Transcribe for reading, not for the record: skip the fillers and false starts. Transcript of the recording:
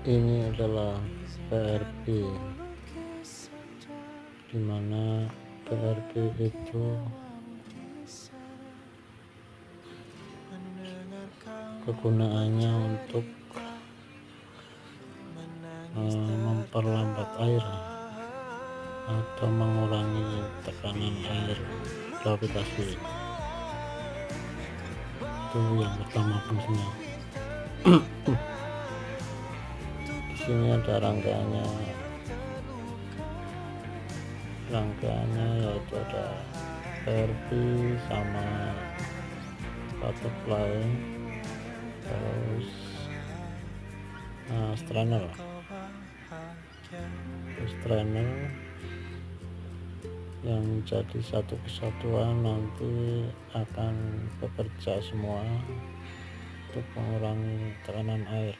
Ini adalah PRB, dimana PRB itu kegunaannya untuk memperlambat air atau mengurangi tekanan air gravitasi. Itu yang pertama fungsinya. Di sini ada rangkaiannya yaitu ada PRB sama butterfly, terus strainer yang jadi satu kesatuan nanti akan bekerja semua untuk mengurangi tekanan air.